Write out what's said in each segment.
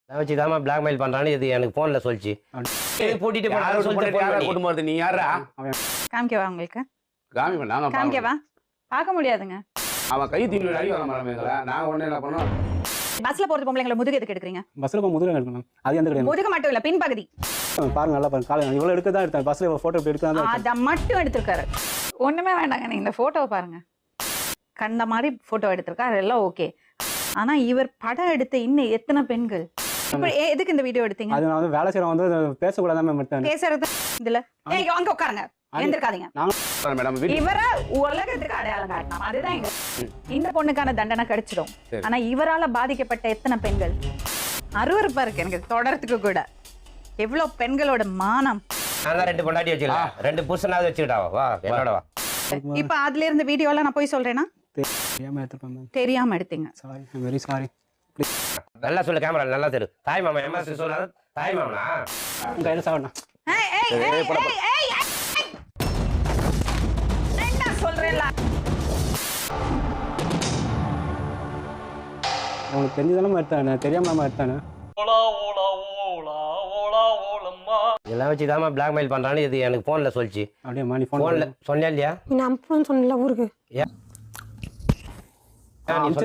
வச்சுதாமா blackmail பண்றான்னு இது எனக்கு போன்ல சொல்லிச்சு. பூட்டிட்டு போறது நீ யாரா? காமிக்கவா உங்களுக்கு? காமிக்கவா? பார்க்க முடியாதுங்க. அவன் கை தீனி அடி வர மாட்டேங்கல. நான் உடனே என்ன பண்ணோம்? பஸ்ல போறது பொம்பளைங்களை முதுகு எதுக்கு எடுக்கறீங்க? பஸ்ல போ முதுகு எடுக்கணும். அது எந்த கிடையாது. முதுகு மட்டும் இல்ல, பின்பகுதி. பாருங்க நல்லா பாருங்க. காலை இவ்வளவு எடுக்க தான் எடுத்தேன். பஸ்ல போட்டோ எடுக்க தான். அத மட்டும் எடுத்துர்க்காரு. ஒண்ணுமே வேண்டாங்க. நீங்க இந்த போட்டோவை பாருங்க. கண்ட மாதிரி போட்டோ எடுத்திருக்காரு, எல்லாம் ஓகே. ஆனா இவர் படம் எடுத்த இன்னும் எத்தனை பெண்கள்? எதுக்கு இந்த வீடியோ எடுத்தீங்க? அது நான் வந்து வேலை செய்யற வந்து பேசக்கூடாது மேம் எடுத்தேன். பேசுறது இதுல ஏய் அங்க உட்காருங்க. எந்திரக்காதீங்க. மேடம் இவர உலகத்துக்கு அடையாளம் காட்டணும். அதுதான் இந்த பொண்ணுக்கான தண்டனை கிடைச்சிடும். ஆனா இவரால பாதிக்கப்பட்ட எத்தனை பெண்கள்? அருவருப்பா இருக்கு எனக்கு தொடர்றதுக்கு கூட. எவ்வளவு பெண்களோட மானம். நான் தான் 2 பொண்டாட்டி வச்சுக்கலாம். 2 புருஷனாவது வச்சுக்கிட்டாவா? வா என்னோட வா. இப்ப அதுல இருந்த வீடியோ எல்லாம் நான் போய் சொல்றேன்னா தெரியாம எடுத்துட்டேன் மேம். தெரியாம எடுத்தீங்க. Sorry, I am very sorry. நல்லா சொல்லு, கேமரா நல்லா தெரு. தாய் மாமா எம்எஸ் சொல்லாத. தாய் மாமனா கையில சாவண்ணா. ஏய் ஏய் ஏய் ஏய் என்ன சொல்றேல? உங்களுக்கு தெரிஞ்சதானே எடுத்தானே, தெரியாம நாம எடுத்தானே. இதெல்லாம் வச்சுதாமா பிளாக்மெயில் பண்றான்னு இது எனக்கு போன்ல சொல்லிச்சு. அப்படியே நீ போன்ல சொன்னியா இல்லையா? நான் அப்பவும் சொன்னல ஊருக்கு.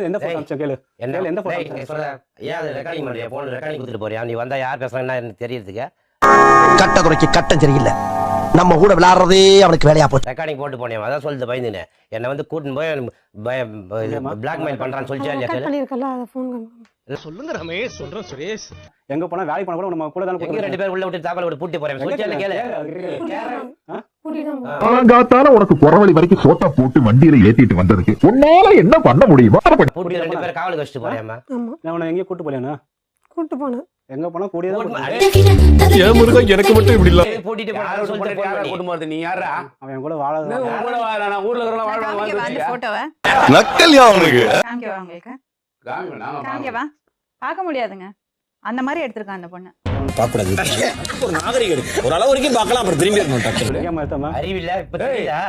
எந்த போன் அனுப்பிச்ச கேளு. எந்த போன் சொல்ல? ஏன் அது ரெக்கார்டிங் பண்றியா? போன் ரெக்கார்டிங் கொடுத்துட்டு போறியா? நீ வந்தா யார் பேசுறாங்கன்னா எனக்கு தெரியறதுக்கு. கட்ட குறைக்கு கட்டம் சரியில்லை. நம்ம கூட விளையாடுறதே அவனுக்கு வேலையா போச்சு. ரெக்கார்டிங் போட்டு போனேன். அதான் சொல்லுது பயந்துனே. என்னை வந்து கூட்டின்னு போய் பிளாக்மெயில் பண்றான்னு சொல்லிச்சா இல்லையா? கட் பண்ணிருக்கல அத ஃபோன் சொல்லுங்க ரமேஷ். சொல்றேன் சுரேஷ். எங்க போனா வேலைக்கு போனா கூட நம்ம கூட தான எங்க 2 பேர் உள்ள விட்டு தாப்பால விட்டு பூட்டி போறேன். சொல்லிச்சா இல்ல கேளு. காலங்காத்தால உனக்கு குறவழி வரைக்கும் சோட்டா போட்டு வண்டியில ஏத்திட்டு வந்ததுக்கு உன்னால என்ன பண்ண முடியுமா? பூட்டி 2 பேர் காவலுக்கு வச்சிட்டு போறேம்மா. ஆமா. நான் உன்னை எங்கேயும் கூட்டு போலேனா? கூட்டி போனேன். எங்க போனா கூடியே தான். ஏன் முருகா எனக்கு மட்டும் இப்படி இல்ல? பூட்டிட்டு போறான்னு சொல்லிட்டு கூட்டி போறது நீ யாரா? அவன் கூட வாழ கூட வா. நான் ஊர்ல இருக்கறவங்க வாழ்வாங்க அந்த போட்டோவை நக்கல்யா அவனுக்கு. காமிக்கவா உங்களுக்கு? காமிக்கவா? காமிக்கவா? பார்க்க முடியாதுங்க. அந்த மாதிரி எடுத்திருக்கான் அந்த பொண்ணு. பாக்கூடாது. ஒரு நாகரிகம் ஒரு அளவு வரைக்கும் பார்க்கலாம், அப்புறம் திரும்பி வரணும். தெரியாம எடுத்தமா. அறிவில்ல இப்ப தெரியுதா?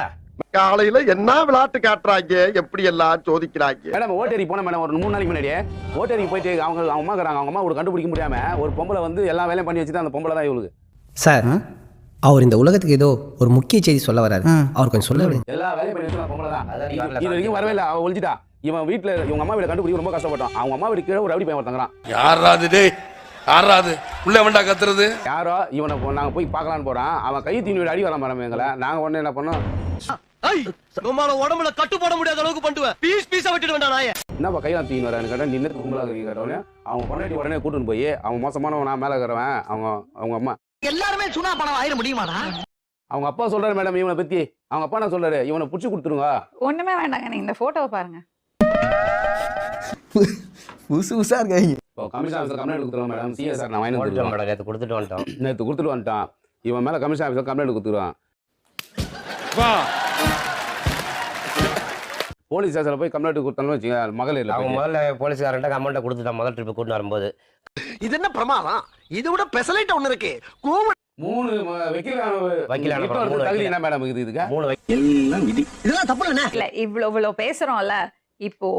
காலையில என்ன விளையாட்டு காட்டுறாங்க, எப்படி எல்லாம் சோதிக்கிறாங்க. மேடம் ஓட்டேரி போன மேடம் ஒரு 3 நாளைக்கு முன்னாடியே ஓட்டேரிக்கு போயிட்டு அவங்க அம்மா இருக்கிறாங்க. அவங்க அம்மா ஒரு கண்டுபிடிக்க முடியாம ஒரு பொம்பளை வந்து எல்லா வேலையும் பண்ணி வச்சுட்டு அந்த பொம்பளை தான் இவளுக்கு. சார், அவர் இந்த உலகத்துக்கு ஏதோ ஒரு முக்கிய செய்தி சொல்ல வராரு. அவர் கொஞ்சம் சொல்ல விடுங்க. எல்லா வேலையும் பண்ணி வச்சு பொம்பளை தான். இது வரைக்கும் வரவே இல்லை. அவ ஒழிச்சிட்டா. இவன் வீட்டுல இவங்க அம்மா வீட கண்டுபிடிக்க ரொம்ப கஷ்டப்பட்டான். அவங்க அம்மா வீடு கீழே ஒரு ரவுடி பையன் ஒருத்தங்கிறான். யாராது டேய்? யாராது உள்ள வேண்டா கத்துறது? யாரோ இவனை நாங்க போய் பார்க்கலான்னு போறான். அவன் கை தீனி அடி வர மாட்டோம் எங்களை. நாங்க உடனே என்ன பண்ணோம்? உடம்புல கட்டு போட முடியாத அளவுக்கு பண்ணுவேன். பீஸ் பீஸா வெட்டிட்டு வேண்டாம் நாயே. என்னப்பா கையெல்லாம் தீனி வரான்னு கேட்டா, நின்று கும்பலா கேட்டோன்னே அவங்க பொண்டாட்டி உடனே கூட்டின்னு போய் அவன் மோசமானவன், நான் மேல இருக்கிறவன், அவங்க அம்மா எல்லாருமே சுனா பணம் ஆயிர முடியுமாடா? அவங்க அப்பா சொல்றாரு மேடம் இவனை பத்தி. அவங்க அப்பா என்ன சொல்றாரு? இவனை புடிச்சு கொடுத்துருங்க. ஒண்ணுமே வேண்டாங்க. நீங்க இந்த போட்டோவை பாருங்க. புதுசு புதுசா இருக்காங்க. இப்போ கமிஷன் ஆஃபீஸர் கம்ப்ளைண்ட் கொடுத்துருவோம் மேடம். சிஎஸ்ஆர் நான் வாங்கி வந்துட்டோம் மேடம். நேற்று கொடுத்துட்டு வந்துட்டான். இவன் மேல கமிஷன் ஆஃபீஸர் கம்ப்ளைண்ட் கொடுத்துருவான். போலீஸ் ஸ்டேஷன்ல போய் கம்ப்ளைண்ட் கொடுத்தாலும் வச்சுங்க மகளிர். அவங்க முதல்ல போலீஸ்காரன்ட்ட கம்ப்ளைண்ட் கொடுத்துட்டான் முதல் ட்ரிப் கூட்டிட்டு வரும்போது. இது என்ன பிரமாதம்? இதை விட பெசலைட் ஒண்ணு இருக்கு. 3 வக்கீல் தகுதி என்ன மேடம் இதுக்கு? 3 வக்கீல் இதெல்லாம் தப்பு இல்ல இவ்வளவு பேசுறோம்ல. இப்போ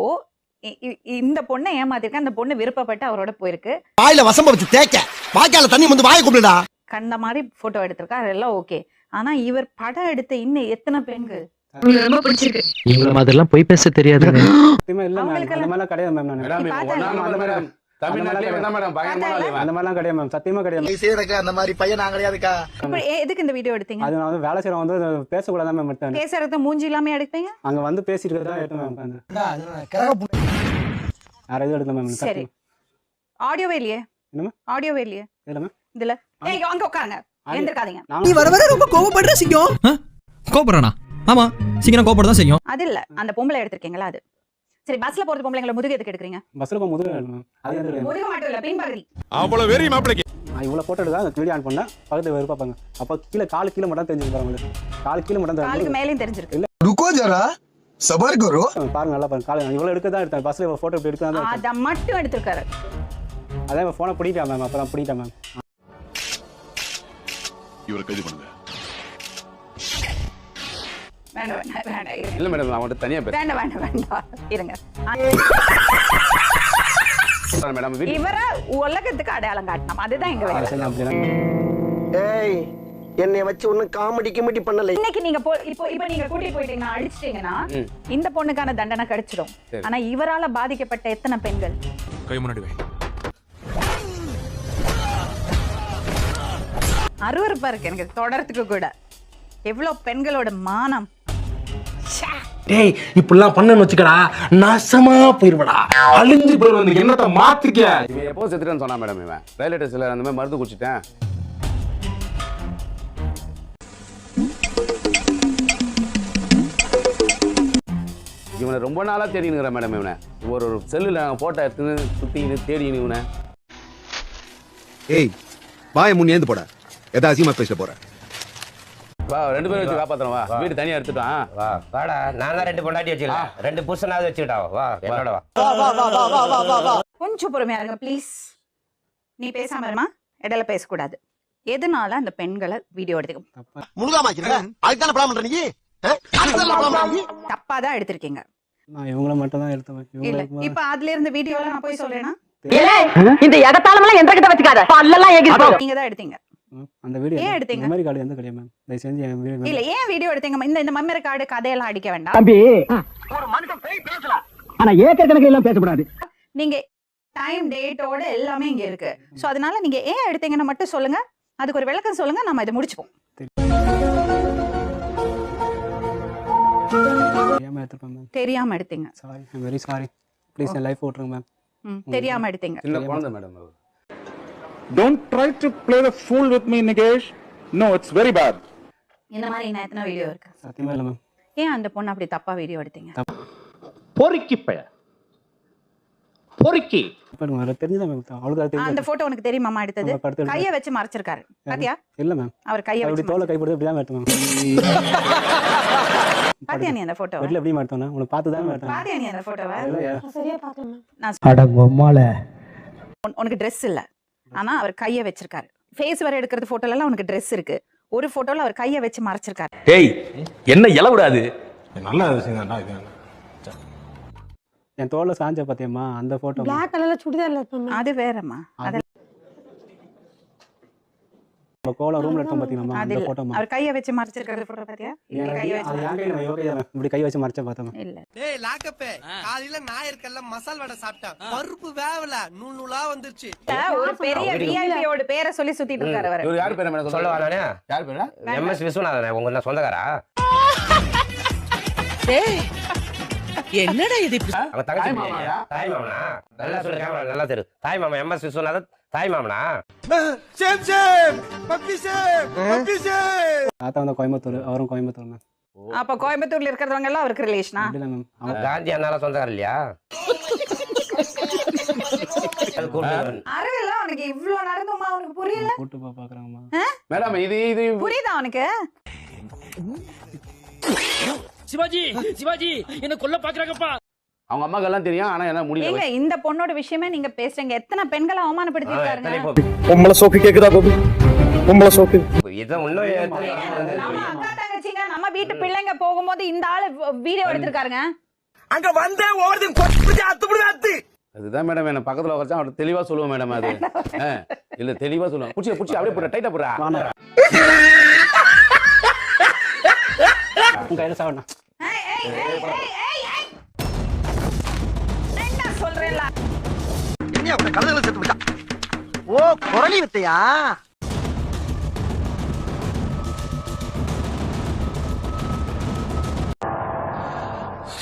இந்த பொண்ணை ஏமாத்திருக்க. அந்த பொண்ணு விருப்பப்பட்டு அவரோட போயிருக்கு. வாயில வசம்ப வச்சு தேய்க்க, வாய்க்கால தண்ணி வந்து வாயை கும்பிடுடா. கண்ட மாதிரி போட்டோ எடுத்திருக்காரு, எல்லாம் ஓகே. ஆனா இவர் படம் எடுத்த இன்னும் எத்தனை பெண்கள்? ரொம்ப பிடிச்சிருக்கு. இவங்கள மாதிரிலாம் போய் பேச தெரியாதுங்க. சத்தியமா இல்ல மேம். அந்த மாதிரிலாம் கிடையாது மேம். நான் தமிழ்நாட்டுல என்ன மேடம் பயங்கரமான அந்த மாதிரிலாம் கிடையாது மேம். சத்தியமா கிடையாது. நீ செய்யறக்க அந்த மாதிரி பையன் நான் கிடையாதுக்கா. எதுக்கு இந்த வீடியோ எடுத்தீங்க? அது நான் வந்து வேலை செய்யற வந்து பேசக்கூடாது மேம் எடுத்தேன். பேசுறது மூஞ்சி இல்லாம எடுப்பீங்க? அங்க வந்து பேசிட்டு இருக்கதா எடுத்தேன் மேம். வேற எதுவும் எடுக்கல மேம். சரி, ஆடியோவே இல்லையே? என்னமா ஆடியோவே இல்லையே இல்ல மேம். இதுல ஏய் அங்க உட்காருங்க. எந்திரக்காதீங்க. நீ வர வர ரொம்ப கோபப்படுற சிங்கம். கோபப்படுறானா? ஆமா, சீக்கிரம் கோபப்பட தான் செய்யும். அது இல்ல, அந்த பொம்பளை எடுத்திருக்கீங்களா அது? சரி, பஸ்ல போறது பொம்பளைங்களை முதுகு எதுக்கு எடுக்கறீங்க? பஸ்ல போ முதுகு மேம். அது எந்த கிடையாது. முதுகு மட்டும் இல்ல, பின்பகுதி. அவ்வளவு வெறி மாப்பிளைக்கு. நான் இவ்வளவு போட்டோ எடுத்தா அந்த வீடியோ ஆன் பண்ணா பக்கத்துல வெறுப்பா பாங்க. அப்ப கால் கீழ மட்டும் தெரிஞ்சுக்க பாருங்க. கால் கீழ மட்டும் காலுக்கு மேலயும் தெரிஞ்சிருக்கு. இல்ல ருக்கோ ஜரா சபர் கரோ. பாருங்க நல்லா பாருங்க. காலை இவ்வளவு எடுக்க தான் எடுத்தேன். பஸ்ல போட்டோ எடுக்க தான். அத மட்டும் எடுத்திருக்காரு. அதே போனை பிடிட்டா மேம். அப்புறம் பிடிட்டா மேம். இவரை கைது பண்ணுங்க. வேண்டாம். இல்ல மேடம், நான் அவன்கிட்ட தனியா பேசுறேன். வேண்டாம் இருங்க. மேடம் வீட்டு இவரை உலகத்துக்கு அடையாளம் காட்டணும் அதுதான் எங்க வேலை. சரி அப்படிதான் ஏய் என்னை வச்சு ஒன்னும் காமெடி கிமெடி பண்ணல. இன்னைக்கு நீங்க இப்போ நீங்க கூட்டிட்டு போயிட்டீங்கன்னா அடிச்சிட்டீங்கன்னா இந்த பொண்ணுக்கான தண்டனை கிடைச்சிடும். ஆனா இவரால பாதிக்கப்பட்ட எத்தனை பெண்கள் கை முன்னாடி வை. அருவருப்பா இருக்கு எனக்கு தொடர்றதுக்கு கூட. எவ்வளவு பெண்களோட மானம். டேய் இப்படிலாம் பண்ணன்னு வச்சுக்கடா நாசமா போயிருவடா, அழிஞ்சு போயிருவ. என்னத்தை மாத்திக்க. இவன் எப்போ செத்துட்டேன்னு சொன்னா மேடம். இவன் ரயில்வே ஸ்டேஷன்ல அந்த மாதிரி மருந்து குடிச்சிட்டேன். இவனை ரொம்ப நாளா தேடினுங்கிறேன் மேடம். இவனை ஒரு செல்லுல போட்டோ எடுத்துன்னு சுத்தின்னு தேடினு இவனை. ஏய் வாய முன் ஏந்து போட, எதா அசியமா பேச போற. வா 2 பேரும் வச்சு காப்பாத்துறோம். வா வீடு தனியா எடுத்துட்டான். வா வாடா, நான் தான் 2 பொண்டாட்டி வச்சுக்கலாம், 2 புருஷனாவது வச்சுக்கிட்டா. வா என்னோட வா. கொஞ்சம் பொறுமையா இருங்க ப்ளீஸ். நீ பேசாம இருமா, இடையில பேசக்கூடாது. எதனால அந்த பெண்களை வீடியோ எடுத்துக்க முழுகாமாக்கிறேன். அதுக்கு தான பிளான் பண்ற நீ? தப்பா தான் எடுத்திருக்கீங்க. நான் இவங்கள மட்டும் தான் எடுத்தேன். இல்ல இவங்களுக்கு இப்ப அதுல இருந்த வீடியோல நான் போய் சொல்றேன்னா இந்த எகத்தாலமெல்லாம் எந்த கிட்ட வச்சுக்காத, பல்லெல்லாம் ஏகிட்டு நீங்க தான் எடுத்தீங்க. அந்த வீடியோ ஏன் எடுத்தீங்க? மெமரி கார்டு எந்த கிடையாது மேம். தயவு செஞ்சு என் வீடியோ இல்ல ஏன் வீடியோ எடுத்தீங்க? இந்த மெமரி கார்டு கதையெல்லாம் அடிக்க வேண்டாம். தம்பி ஒரு மனுஷன் பேய் பேசலாம், ஆனா ஏக்கர் கணக்கு எல்லாம் பேசக்கூடாது. நீங்க டைம் டேட்டோட எல்லாமே இங்க இருக்கு. சோ அதனால நீங்க ஏன் எடுத்தீங்கன்னு மட்டும் சொல்லுங்க. அதுக்கு ஒரு விளக்கம் சொல்லுங்க, நம்ம இதை முடிச்சுப்போம். தெரியாம எடுத்துப்பேன் மேம். தெரியாம எடுத்தீங்க. Sorry, I very sorry. Please என் லைஃப் ஓட்டுருங்க மேம். தெரியாம எடுத்தீங்க. சின்ன குழந்தை madam. Don't try to play the fool with me, Nikesh. No, it's very bad. இந்த மாதிரி நான் எத்தனை வீடியோ இருக்கு. சத்தியமா இல்லை மேம். ஏன் அந்த பொண்ணு அப்படி தப்பா வீடியோ எடுத்தீங்க? பொறுக்கி பய பொறுக்கி இப்போ உங்களுக்கு தெரிஞ்சதா மேம்? அவளுக்கு அது அந்த தெரியும். போட்டோ உனக்கு தெரியுமாமா எடுத்தது? ஆமா, படுத்து கைய வச்சு மறைச்சிருக்காரு பாத்தியா? இல்ல மேம், அவர் கைய அப்படி வச்சு தோலை கை போட்டு அப்படிதான் எடுத்தேன் மேம். பாத்தியா நீ அந்த போட்டோவை? வீட்டில் எப்படி மாட்டோம்னா உனக்கு பார்த்து தான் மாட்டேன். பாத்தியா நீ அந்த போட்டோவை? சரியா பார்க்கல மேம். உனக்கு ட்ரெஸ் இல்ல, ஆனா அவர் கைய வச்சிருக்காரு. ஃபேஸ் வர எடுக்கிறது போட்டோல எல்லாம் உனக்கு ட்ரெஸ் இருக்கு. ஒரு போட்டோல அவர் கைய வச்சு மறைச்சிருக்காரு. டேய் என்ன இல விடாது. நல்ல விஷயம் தான்டா இது. என் தோலை சாஞ்ச பாத்தியம்மா அந்த போட்டோ. பிளாக் கலர்ல சுடிதார்ல இருப்பேன் மேம். அது வேறம்மா. அது நம்ம கோல ரூம்ல எடுத்தோம் பாத்தீங்களா அது அந்த இல்ல. போட்டோ. அவர் கைய வச்சு மறைச்சிருக்கிறது போட்டோ பாத்தியா? இங்க கைய வச்சு அது யாங்க இல்ல யோகே மேம். இப்படி கை வச்சு மறைச்ச பார்த்தேன் மேம். இல்ல. டேய் லாக்கப்பே, காலையில நாயர்க்கல்ல மசால் வடை சாப்பிட்டேன், பருப்பு வேவல நூல் நூலா வந்துருச்சு. ஒரு பெரிய விஐபியோட பேரை சொல்லி சுத்திட்டு இருக்காரு அவர். இவர் யார் பேரு மேடம்? சொல்ல வரானே யார் பேரு? MS விஸ்வநாதன். உங்க என்ன சொந்தக்காரா? என்னடா இது? அவன் தங்கச்சி தாய் மாமாயா? தாய் மாமனா? நல்லா சொல்லு, கேமரா நல்லா தெரியும். தாய் மாமா MS விஸ்வநாதன் தாய் மாமனா? Same same puppy same puppy same. தாத்தா வந்து கோயம்புத்தூர், அவரும் கோயம்புத்தூர் மேம். அப்ப கோயம்புத்தூர்ல இருக்கிறவங்க எல்லாம் அவருக்கு ரிலேஷனா? இல்ல மேம். அவங்க காந்தி அண்ணால சொந்தக்காரர் இல்லையா? அறிவில்ல உனக்கு இவ்ளோ நடந்துமா? உனக்கு புரியல? கூட்டு பாக்குறாங்கம்மா. மேடம் இது புரியுதா உனக்கு? சிவாஜி சிவாஜி என்ன கொல்ல பாக்குறாங்கப்பா. அவங்க அம்மாக்கு எல்லாம் தெரியும். ஆனா என்ன முடியல. ஏங்க இந்த பொண்ணோட விஷயமே நீங்க பேசுறீங்க. எத்தனை பெண்களை அவமானப்படுத்தி இருக்காருங்க. பொம்பளை சோக்கு கேக்குதா கோபி? பொம்பளை சோக்கு. இதான் இன்னும் நம்ம அக்கா தங்கச்சிங்க, நம்ம வீட்டு பிள்ளைங்க போகும்போது இந்த ஆளு வீடியோ எடுத்திருக்காருங்க. அங்க வந்தே ஓவர்தின் கொட்டி அத்துப்புடு அத்து. அதுதான் மேடம் என்ன பக்கத்துல உட்கார்ச்சா அவர் தெளிவா சொல்லுவோம் மேடம். அது இல்ல தெளிவா சொல்லுவோம். புடிச்சு புடிச்சு அப்படியே போற டைட்டா போறா. உங்க கையில சாவணும். என்ன சொல்றேன்ல? என்ன அவன கலதல செத்து விட்டா. ஓ குரலி வித்தையா?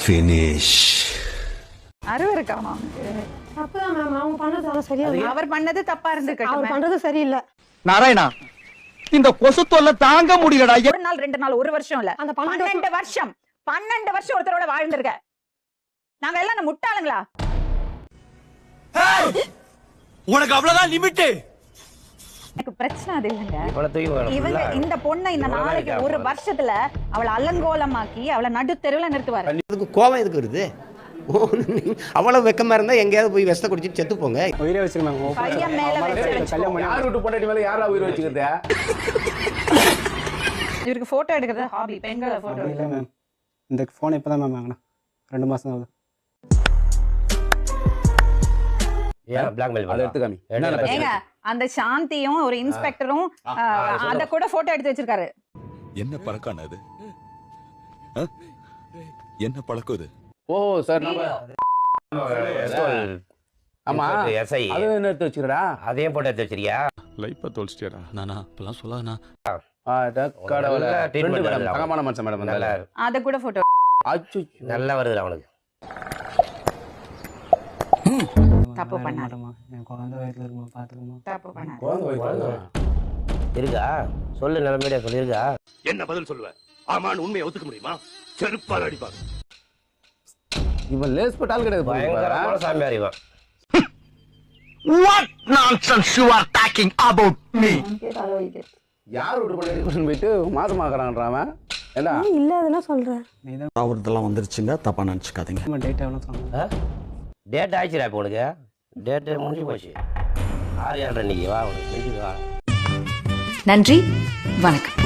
ஃபினிஷ். அறிவு இருக்காமா? தப்புதான் மேம். அவங்க பண்ணது சரியா இல்லை. அவர் பண்ணது தப்பா அவர் இருந்துக்கட்டும். பண்றது சரியில்லை. நாராயணா இந்த கொசு தொல்லை தாங்க முடியலடா. ஒரு நாள் 2 நாள் 1 வருஷம் இல்ல, அந்த 12 வருஷம் 12 வருஷம் ஒருத்தரோட வாழ்ந்திருக்க. நாங்க எல்லாம் முட்டாளுங்களா? உனக்கு அவ்வளவுதான் லிமிட். எனக்கு பிரச்சனை அது இல்லைங்க. இவங்க இவங்க இந்த பொண்ணை இந்த நாளைக்கு 1 வருஷத்துல அவளை அலங்கோலமாக்கி அவளை நடுத்தெருவுல நிறுத்துவாரு. கோவம் எதுக்கு வருது? அவ்வளவு வெக்கமா இருந்தா எங்கேயாவது போய் விஷத்தை குடிச்சிட்டு செத்து போங்க. உயிரே வச்சுக்க மேம். பையன் மேல வச்சு கல்யாணம் பண்ணி யார் விட்டு பொண்டாட்டி மேல யாரா உயிர் வச்சுக்கிறது? இவருக்கு போட்டோ எடுக்கிறது ஹாபி. பெண்களை போட்டோ இல்ல மேம். இந்த போன் இப்பதான் மேம் வாங்கினேன். 2 மாசம் ஆகுது. ஏன் பிளாக்மெயில் அதை பண்ண எடுத்து காமி என்ன என்னென்ன பிரச்சனை? ஏங்க அந்த சாந்தியும் ஒரு இன்ஸ்பெக்டரும் அத கூட போட்டோ எடுத்து வச்சிருக்காரு. என்ன பழக்கம் அது என்ன பழக்கம் இது ஓ சார் நம்ம ஆமா எஸ்ஐ அது என்ன எடுத்து வச்சுக்கிறடா? அதையும் போட்டு எடுத்து வச்சிருக்கியா? லைஃப்பை தொலைச்சிட்டியாடா நானா இப்பெல்லாம் சொல்லாதண்ணா கடவுளே நல்ல treatment friend madam, வருது தங்கமான மனுஷன் மேடம் நல்லா அத கூட போட்டோ அச்சோ நல்லா வருது அவனுக்கு. தப்பு பண்ணாத. மேடமா என் குழந்தை வயித்துல இருக்குமா பாத்துக்கமா. தப்பு பண்ணாத. குழந்தை வயித்துல. இருக்கா சொல்லு நிலைமையில சொல்லியிருக்கா? என்ன பதில் சொல்லுவ ஆமான்னு உண்மையை ஒத்துக்க முடியுமா செருப்பால் அடிப்பாங்க இவன் லேஸ் பட்டால் கிடையாது பயங்கரமான சாமியார் இவன். What nonsense you are talking about me? யார் விட்டு பண்ணி போயிட்டு மாசமாக்குறான்றான் ஏண்டா இல்ல அதெல்லாம் சொல்றேன். அவர்தெல்லாம் வந்துருச்சுங்க தப்பா நினைச்சுக்காதீங்க டேட் எவ்வளோ சொன்னாங்க? டேட் ஆயிடுச்சுடா இப்போ உனக்கு. டேட்டு முடிஞ்சு போச்சு. 6 இன்னைக்கு வா உனக்கு வா. நன்றி, வணக்கம்.